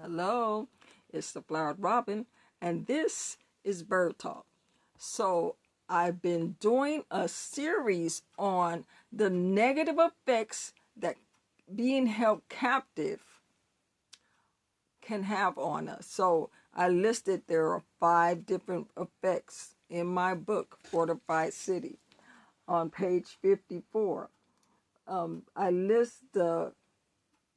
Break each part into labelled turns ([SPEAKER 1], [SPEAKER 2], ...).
[SPEAKER 1] Hello, it's the Flowered Robin, and this is Bird Talk. So, I've been doing a series on the negative effects that being held captive can have on us. So, I listed there are 5 different effects in my book, Fortified City, on page 54. I list the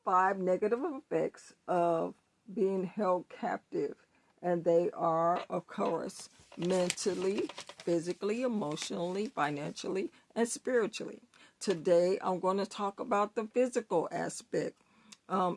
[SPEAKER 1] 5 negative effects of being held captive, and they are, of course, mentally, physically, emotionally, financially, and spiritually. Today, I'm going to talk about the physical aspect.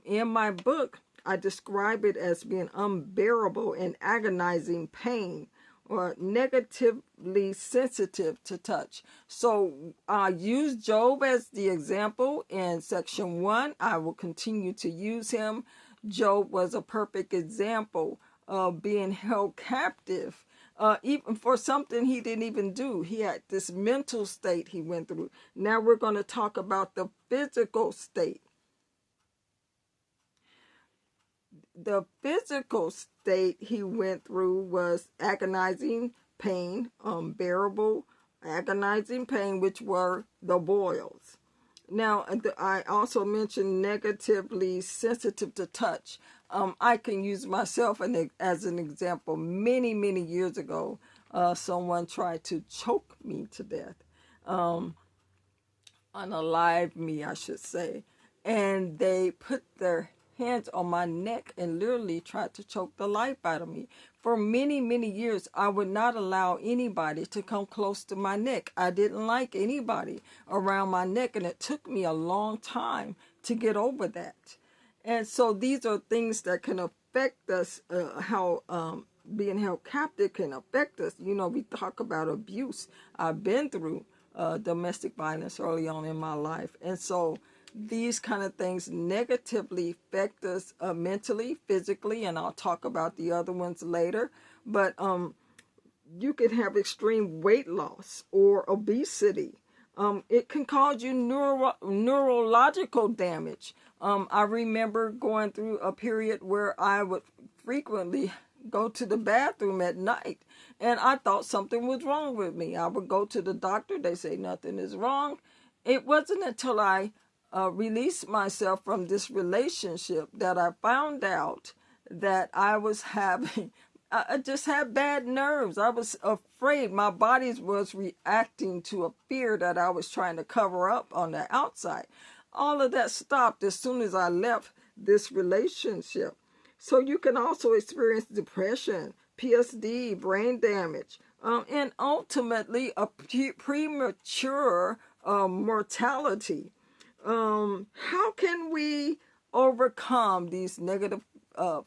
[SPEAKER 1] In my book, I describe it as being unbearable and agonizing pain or negatively sensitive to touch. So I use Job as the example in section 1. I will continue to use him. Job was a perfect example of being held captive, even for something he didn't even do. He had this mental state he went through. Now we're going to talk about the physical state. The physical state he went through was agonizing pain, unbearable, agonizing pain, which were the boils. Now, I also mentioned negatively sensitive to touch. I can use myself as an example. Many, many years ago, someone tried to choke me to death. Unalive me, I should say. And they put their hands on my neck and literally tried to choke the life out of me. For many, many years, I would not allow anybody to come close to my neck. I didn't like anybody around my neck, and it took me a long time to get over that. And so these are things that can affect us, how being held captive can affect us. You know, we talk about abuse. I've been through domestic violence early on in my life. And so these kind of things negatively affect us mentally, physically, and I'll talk about the other ones later. But you can have extreme weight loss or obesity. It can cause you neurological damage. I remember going through a period where I would frequently go to the bathroom at night, and I thought something was wrong with me. I would go to the doctor. They say nothing is wrong. It wasn't until I released myself from this relationship that I found out that I was having I just had bad nerves. I was afraid. My body was reacting to a fear that I was trying to cover up on the outside. All of that stopped as soon as I left this relationship. So you can also experience depression, PSD, brain damage, and ultimately a premature mortality. How can we overcome these negative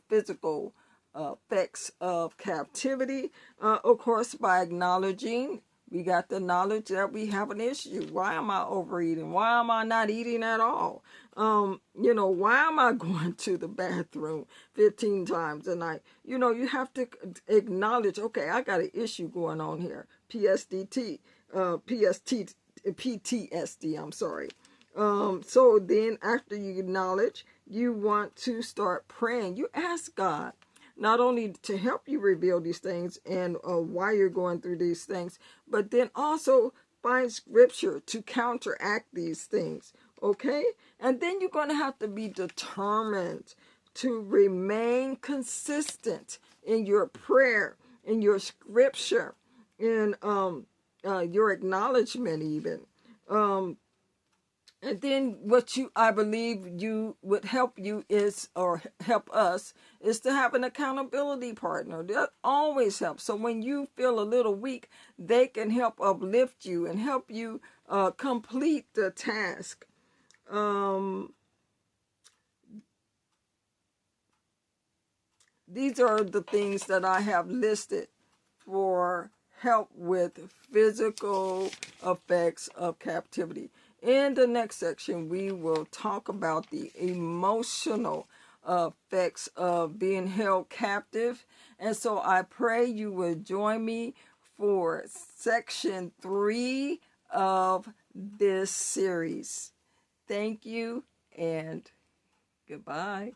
[SPEAKER 1] physical effects of captivity? Of course, by acknowledging we got the knowledge that we have an issue. Why am I overeating? Why am I not eating at all? Why am I going to the bathroom 15 times a night? You have to acknowledge, okay, I got an issue going on here. PTSD, I'm sorry. So then after you acknowledge, you want to start praying. You ask God not only to help you reveal these things and why you're going through these things, but then also find scripture to counteract these things, okay? And then you're going to have to be determined to remain consistent in your prayer, in your scripture, in your acknowledgement even. And then I believe you would help you is, or help us, is to have an accountability partner. That always helps. So when you feel a little weak, they can help uplift you and help you complete the task. These are the things that I have listed for help with physical effects of captivity. In the next section, we will talk about the emotional effects of being held captive. And so I pray you will join me for section 3 of this series. Thank you and goodbye.